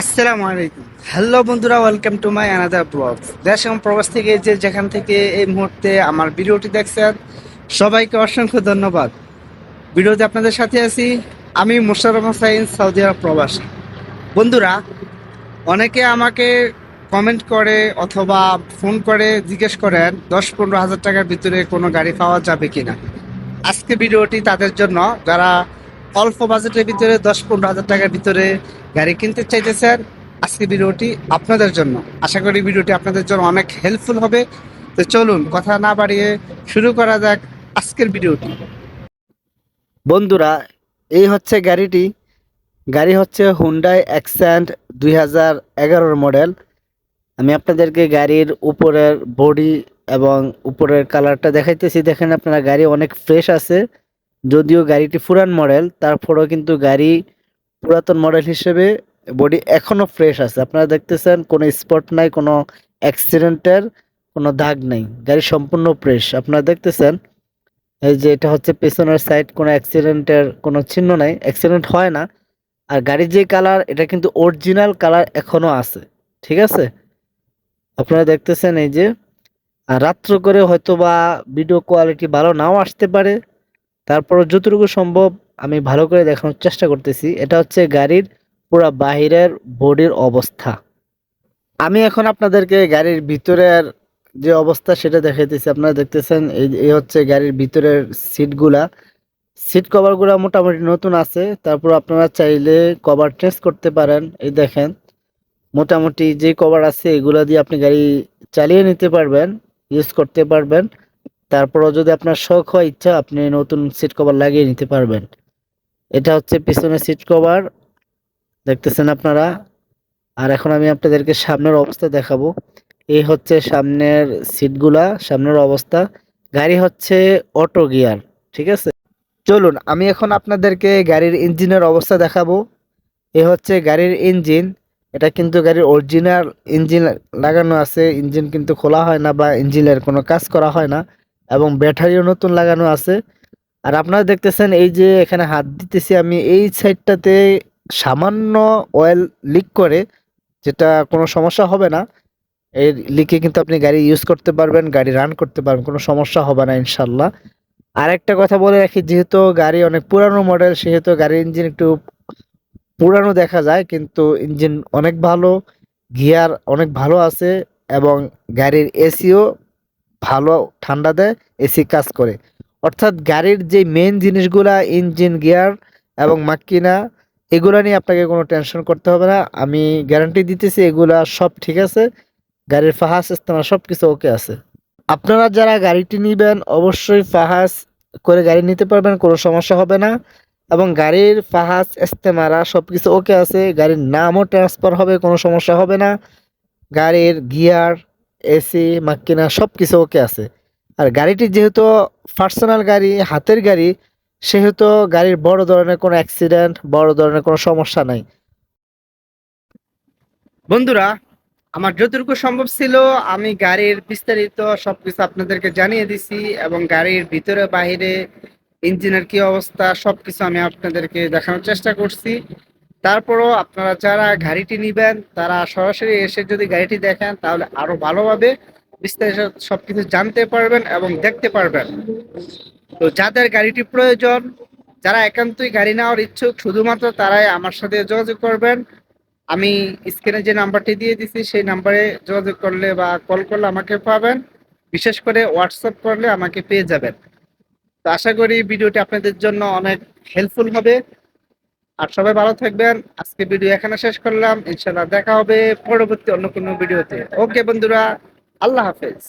আসসালামু আলাইকুম। হ্যালো বন্ধুরা, welcome to my another blog. দেশ এবং প্রবাস থেকে যে যেখান থেকে এই মুহূর্তে আমার ভিডিওটি দেখছেন, সবাইকে অসংখ্য ধন্যবাদ। ভিডিওতে আপনাদের সাথে আছি আমি, মোশাররফ হোসাইন, সৌদি আরব প্রবাসী। বন্ধুরা, অনেকে আমাকে কমেন্ট করে অথবা ফোন করে জিজ্ঞেস করেন 10-15 হাজার টাকার ভিতরে কোনো গাড়ি পাওয়া যাবে কিনা। আজকে ভিডিওটি তাদের জন্য যারা অল্প বাজেটের ভিতরে 10-15 হাজার টাকার ভিতরে গাড়ি কিনতে চাইতেছেন। আজকে ভিডিওটি আপনাদের জন্য। আশা করি ভিডিওটি আপনাদের জন্য অনেক হেল্পফুল হবে। তো চলুন কথা না বাড়িয়ে শুরু করা যাক আজকের ভিডিওটি। বন্ধুরা, এই হচ্ছে গাড়িটি। গাড়ি হচ্ছে হুন্ডাই অ্যাকসেন্ট 2011 মডেল। আমি আপনাদেরকে গাড়ির উপরের বডি এবং উপরের কালারটা দেখাইতেছি। দেখেন আপনারা, গাড়ি অনেক ফ্রেশ আছে। যদিও গাড়িটি পুরান মডেল, তারপরেও কিন্তু গাড়ি পুরাতন মডেল হিসেবে বডি এখনো ফ্রেশ আছে। আপনারা দেখতেছেন কোনো স্পট নাই, কোনো অ্যাক্সিডেন্টের কোনো দাগ নেই। গাড়ি সম্পূর্ণ ফ্রেশ আপনারা দেখতেছেন। এই যে এটা হচ্ছে পেছনের সাইড, কোনো অ্যাক্সিডেন্টের কোনো চিহ্ন নাই, অ্যাক্সিডেন্ট হয় না। আর গাড়ির যে কালার, এটা কিন্তু অরিজিনাল কালার এখনো আছে। ঠিক আছে, আপনারা দেখতেছেন এই যে। আর রাত্র করে হয়তো বা ভিডিও কোয়ালিটি ভালো নাও আসতে পারে, তারপর যতটুকু সম্ভব আমি ভালো করে দেখানোর চেষ্টা করতেছি। এটা হচ্ছে গাড়ির পুরো বাহিরের বডির অবস্থা। আমি এখন আপনাদেরকে গাড়ির ভিতরের যে অবস্থা সেটা দেখাইতেছি। আপনারা দেখতেছেন এই হচ্ছে গাড়ির ভিতরের সিটগুলা। সিট কভারগুলো মোটামুটি নতুন আছে। তারপর আপনারা চাইলে কভার চেঞ্জ করতে পারেন। এই দেখেন, মোটামুটি যে কভার আছে এগুলা দিয়ে আপনি গাড়ি চালিয়ে নিতে পারবেন, ইউজ করতে পারবেন। তারপরও যদি আপনার শখ হয়, ইচ্ছা, আপনি নতুন সিট কভার লাগিয়ে নিতে পারবেন। এটা হচ্ছে পিছনের সিট কভার, দেখতেছেন আপনারা। আর এখন আমি আপনাদেরকে সামনের অবস্থা দেখাবো। এই হচ্ছে সামনের সিটগুলা, সামনের অবস্থা। গাড়ি হচ্ছে অটো গিয়ার। ঠিক আছে, চলুন আমি এখন আপনাদেরকে গাড়ির ইঞ্জিনের অবস্থা দেখাবো। এ হচ্ছে গাড়ির ইঞ্জিন। এটা কিন্তু গাড়ির অরিজিনাল ইঞ্জিন লাগানো আছে। ইঞ্জিন কিন্তু খোলা হয় না বা ইঞ্জিনের কোনো কাজ করা হয় না, এবং ব্যাটারিও নতুন লাগানো আছে। আর আপনারা দেখতেছেন এই যে এখানে হাত দিতেছি আমি, এই সাইডটাতে সামান্য অয়েল লিক করে, যেটা কোনো সমস্যা হবে না। এই লিকে কিন্তু আপনি গাড়ি ইউজ করতে পারবেন, গাড়ি রান করতে পারবেন, কোনো সমস্যা হবে না ইনশাল্লাহ। আর একটা কথা বলে রাখি, যেহেতু গাড়ি অনেক পুরানো মডেল, সেহেতু গাড়ির ইঞ্জিন একটু পুরানো দেখা যায়, কিন্তু ইঞ্জিন অনেক ভালো, গিয়ার অনেক ভালো আছে, এবং গাড়ির এসিও ভালো ঠান্ডা দেয়, এসি কাজ করে। অর্থাৎ গাড়ির যে মেইন জিনিসগুলা, ইঞ্জিন, গিয়ার এবং মাক্কিনা, এগুলা নিয়ে আপনাকে কোনো টেনশন করতে হবে না। আমি গ্যারান্টি দিতেছি এগুলা সব ঠিক আছে। গাড়ির ফাহাস ইস্তেমা সব কিছু ওকে আছে। আপনারা যারা গাড়িটি নেবেন অবশ্যই ফাহাস করে গাড়ি নিতে পারবেন, কোনো সমস্যা হবে না। এবং গাড়ির ফাহাস ইস্তেমারা সব কিছু ওকে আছে। গাড়ির নামও ট্রান্সফার হবে, কোনো সমস্যা হবে না। গাড়ির গিয়ার, এসি, মাক্কিনা সব কিছু ওকে আছে। আর গাড়িটি যেহেতু পার্সোনাল গাড়ি, হাতের গাড়ি, সেহেতু গাড়ির বড় ধরনের কোনো অ্যাক্সিডেন্ট, বড় ধরনের কোনো সমস্যা নাই। বন্ধুরা, আমার যতটুকু সম্ভব ছিল আমি গাড়ির বিস্তারিত সবকিছু আপনাদেরকে জানিয়ে দিছি, এবং গাড়ির ভিতরে বাহিরে ইঞ্জিনের কি অবস্থা সবকিছু আমি আপনাদেরকে দেখানোর চেষ্টা করছি। তারপরও আপনারা যারা গাড়িটি নেবেন তারা সরাসরি এসে যদি গাড়িটি দেখেন, তাহলে আরো ভালোভাবে বিস্তারিত সবকিছু জানতে পারবেন এবং দেখতে পারবেন। তো যাদের গাড়িটি প্রয়োজন, যারা একান্তই গাড়ি নেওয়ার ইচ্ছুক, শুধুমাত্র তারাই আমার সাথে যোগাযোগ করবেন। আমি স্ক্রিনে যে নাম্বারটি দিয়ে দিছি সেই নাম্বারে যোগাযোগ করলে বা কল করলে আমাকে পাবেন। বিশেষ করে হোয়াটসঅ্যাপ করলে আমাকে পেয়ে যাবেন। তো আশা করি ভিডিওটি আপনাদের জন্য অনেক হেল্পফুল হবে। আর সবাই ভালো থাকবেন। আজকে ভিডিও এখানে শেষ করলাম, ইনশাল্লাহ দেখা হবে পরবর্তী অন্য কোনো ভিডিওতে। ওকে বন্ধুরা, আল্লাহ হাফেজ।